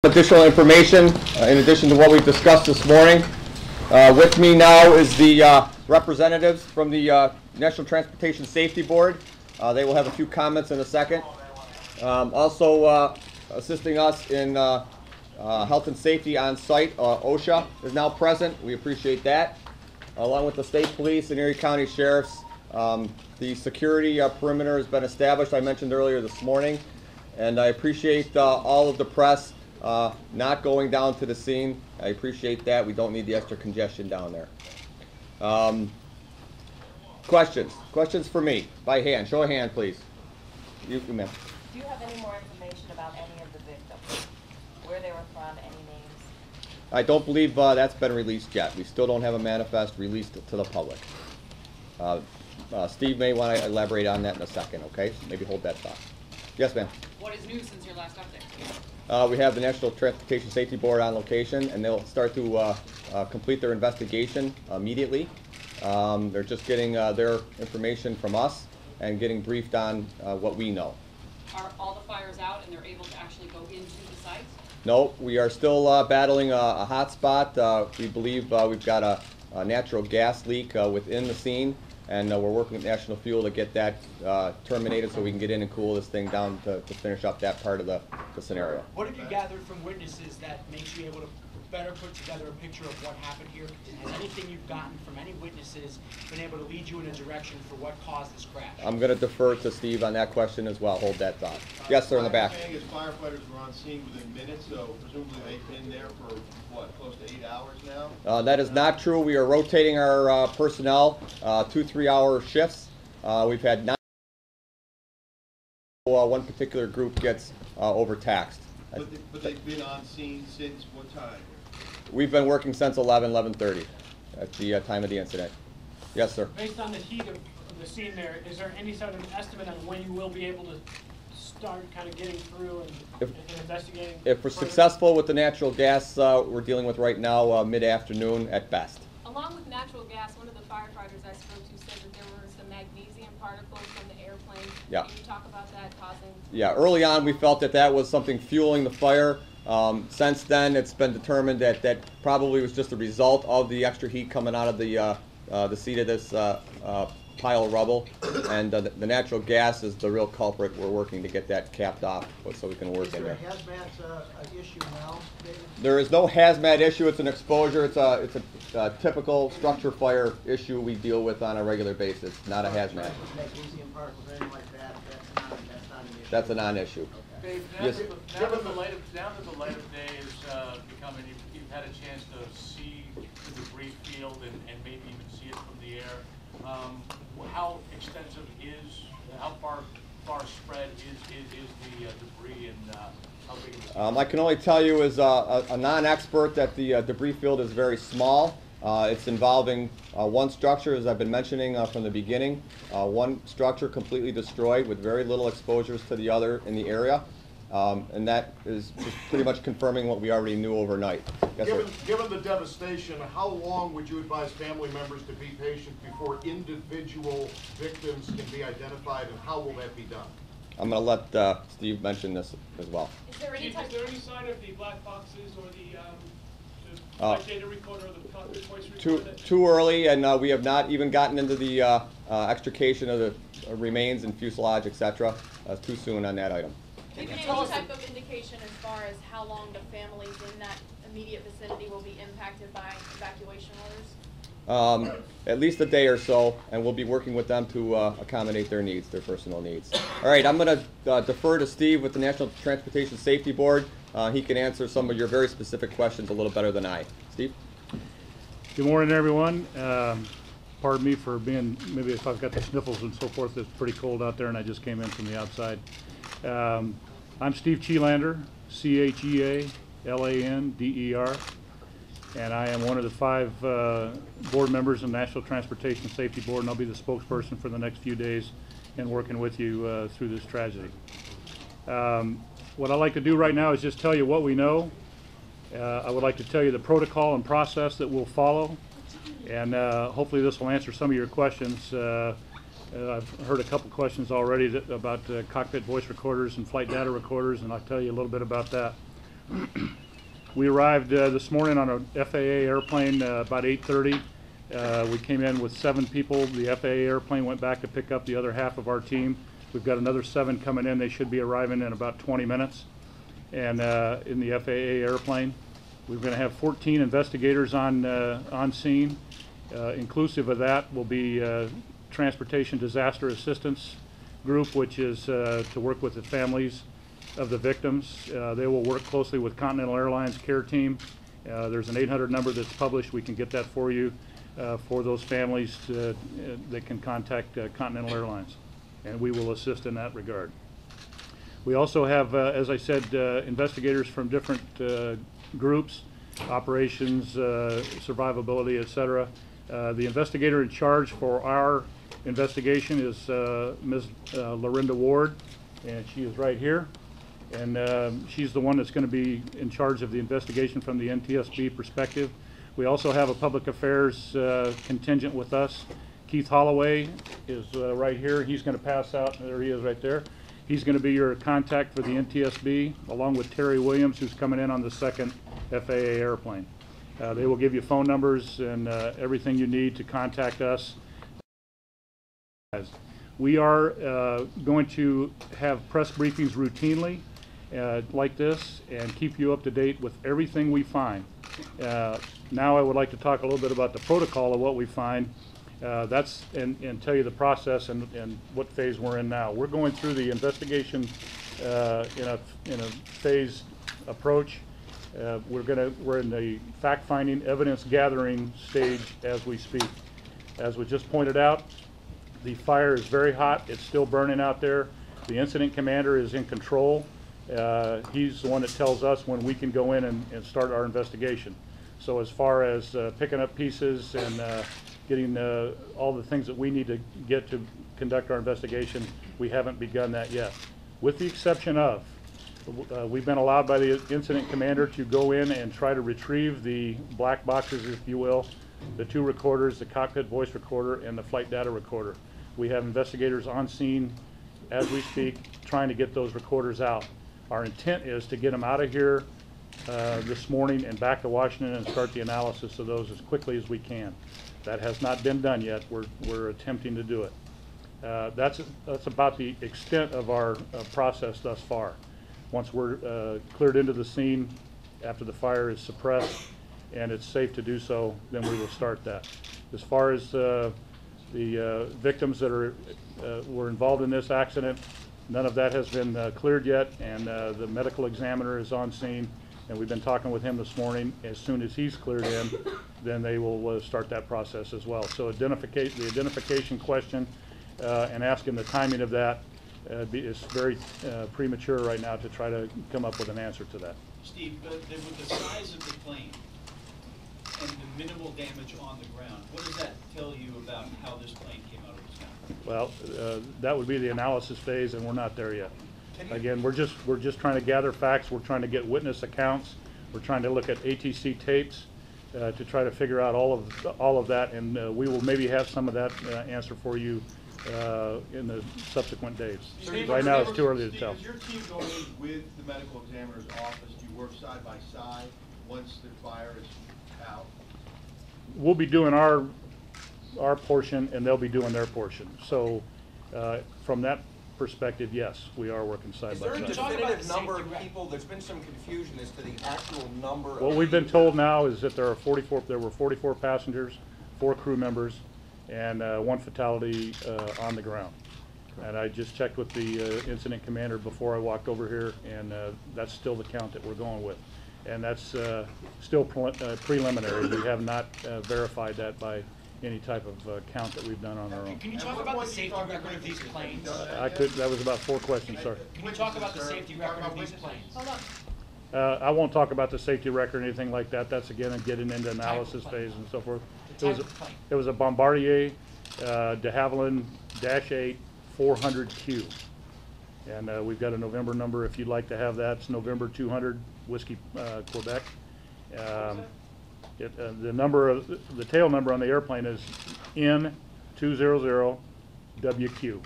Additional information in addition to what we've discussed this morning. With me now is the representatives from the National Transportation Safety Board. They will have a few comments in a second. Also assisting us in health and safety on site, OSHA is now present. We appreciate that. Along with the state police and Erie County Sheriffs, the security perimeter has been established, I mentioned earlier this morning. And I appreciate all of the press not going down to the scene. I appreciate that. We don't need the extra congestion down there. Questions for me by hand. Show a hand, please. You, ma'am. Do you have any more information about any of the victims? Where they were from, any names? I don't believe that's been released yet. We still don't have a manifest released to the public. Steve may want to elaborate on that in a second, okay? So maybe hold that thought. Yes, ma'am. What is new since your last update? We have the National Transportation Safety Board on location, and they'll start to complete their investigation immediately. They're just getting their information from us and getting briefed on what we know. Are all the fires out and they're able to actually go into the sites? No, we are still battling a hot spot. We believe we've got a natural gas leak within the scene, and we're working with National Fuel to get that terminated so we can get in and cool this thing down to finish up that part of the scenario. What have you gathered from witnesses that makes you able to better put together a picture of what happened here? Has anything you've gotten from any witnesses been able to lead you in a direction for what caused this crash? I'm going to defer to Steve on that question as well. Hold that thought. Yes, sir, in the back. My understanding is firefighters were on scene within minutes, so presumably they've been there for, what, close to 8 hours now? That is not true. We are rotating our personnel 2 3-hour shifts. We've had 9. One particular group gets overtaxed. But they've been on scene since what time? We've been working since 11:30 at the time of the incident. Yes, sir. Based on the heat of the scene there, is there any sort of estimate on when you will be able to start kind of getting through and investigating? If we're successful with the natural gas we're dealing with right now, mid-afternoon at best. Along with natural gas, one of the firefighters I spoke to said that there were some magnesium particles from the airplane. Yeah. Can you talk about that causing? Yeah, early on we felt that was something fueling the fire. Since then, it's been determined that probably was just a result of the extra heat coming out of the seat of this pile of rubble, and the natural gas is the real culprit. We're working to get that capped off so we can work in there. Is there a hazmat issue now, David? There is no hazmat issue. It's an exposure. It's a typical structure fire issue we deal with on a regular basis, not a hazmat. Magnesium particles, anything like that, that's not an issue? That's a non-issue. Dave, Yes. now that the light of day is becoming, you've had a chance to see the debris field and maybe even see it from the air. How extensive how far spread is the debris, and how big is it? I can only tell you as a non-expert that the debris field is very small. It's involving one structure, as I've been mentioning from the beginning. One structure completely destroyed with very little exposures to the other in the area. And that is just pretty much confirming what we already knew overnight. Yes, given the devastation, how long would you advise family members to be patient before individual victims can be identified, and how will that be done? I'm going to let Steve mention this as well. Is there any sign of the black boxes or the flight data recorder or the cockpit voice recorder? Too early, and we have not even gotten into the extrication of the remains and fuselage, etc. Too soon on that item. Is there any type of indication as far as how long the families in that immediate vicinity will be impacted by evacuation orders? At least a day or so, and we'll be working with them to accommodate their needs, their personal needs. All right, I'm going to defer to Steve with the National Transportation Safety Board. He can answer some of your very specific questions a little better than I. Steve? Good morning, everyone. Pardon me for being, maybe if I've got the sniffles and so forth, it's pretty cold out there and I just came in from the outside. I'm Steve Cheelander, Chealander, and I am one of the 5 board members of the National Transportation Safety Board, and I'll be the spokesperson for the next few days in working with you through this tragedy. What I'd like to do right now is just tell you what we know. I would like to tell you the protocol and process that we'll follow, and hopefully this will answer some of your questions. I've heard a couple questions already about cockpit voice recorders and flight data recorders, and I'll tell you a little bit about that. We arrived this morning on an FAA airplane about 8:30. We came in with 7 people. The FAA airplane went back to pick up the other half of our team. We've got another 7 coming in. They should be arriving in about 20 minutes. And in the FAA airplane, we're going to have 14 investigators on scene. Inclusive of that will be Transportation Disaster Assistance Group, which is to work with the families of the victims. They will work closely with Continental Airlines care team. There's an 800 number that's published. We can get that for you for those families that can contact Continental Airlines, and we will assist in that regard. We also have, as I said, investigators from different groups, operations, survivability, etc. The investigator in charge for our investigation is Ms. Lorinda Ward, and she is right here. And she's the one that's going to be in charge of the investigation from the NTSB perspective. We also have a public affairs contingent with us. Keith Holloway is right here. He's going to pass out. There he is right there. He's going to be your contact for the NTSB, along with Terry Williams, who's coming in on the 2nd FAA airplane. They will give you phone numbers and everything you need to contact us. We are going to have press briefings routinely like this and keep you up to date with everything we find. Now I would like to talk a little bit about the protocol of what we find. And tell you the process and what phase we're in now. We're going through the investigation in a phased approach. We're in the fact-finding, evidence-gathering stage as we speak. As was just pointed out, the fire is very hot. It's still burning out there. The incident commander is in control. He's the one that tells us when we can go in and start our investigation. So as far as picking up pieces and getting all the things that we need to get to conduct our investigation, we haven't begun that yet. With the exception of, we've been allowed by the incident commander to go in and try to retrieve the black boxes, if you will, the 2 recorders, the cockpit voice recorder and the flight data recorder. We have investigators on scene as we speak trying to get those recorders out. Our intent is to get them out of here this morning and back to Washington and start the analysis of those as quickly as we can. That has not been done yet. We're attempting to do it. That's about the extent of our process thus far. Once we're cleared into the scene after the fire is suppressed and it's safe to do so, then we will start that. As far as the victims that were involved in this accident, none of that has been cleared yet, and the medical examiner is on scene, and we've been talking with him this morning. As soon as he's cleared in, then they will start that process as well. So the identification question and asking the timing of that is very premature right now to try to come up with an answer to that. Steve, with the size of the plane and the minimal damage on the ground, what does that tell you about how this plane came out of the sky? Well, that would be the analysis phase, and we're not there yet. Again, we're just trying to gather facts. We're trying to get witness accounts. We're trying to look at ATC tapes to try to figure out all of that, and we will maybe have some of that answer for you in the subsequent days. Steve, right now, it's too early to tell. Does your team go in with the medical examiner's office? Do you work side by side once the fire is out? We'll be doing our portion, and they'll be doing their portion. So, from that perspective, yes, we are working side by side. Is there a definitive number of people? There's been some confusion as to the actual number. What we've been told now is that there were 44 passengers, 4 crew members, and 1 fatality on the ground. And I just checked with the incident commander before I walked over here, and that's still the count that we're going with. And that's still preliminary. We have not verified that by any type of count that we've done on our own. Can you talk about the safety record of these planes? That was about 4 questions, sir. Can you talk about the safety record of these planes? Hold on. I won't talk about the safety record or anything like that. That's again getting into analysis phase and so forth. It was a Bombardier de Havilland -8 400Q. And we've got a November number if you'd like to have that. It's November 200 Whiskey Quebec. The tail number on the airplane is N200WQ.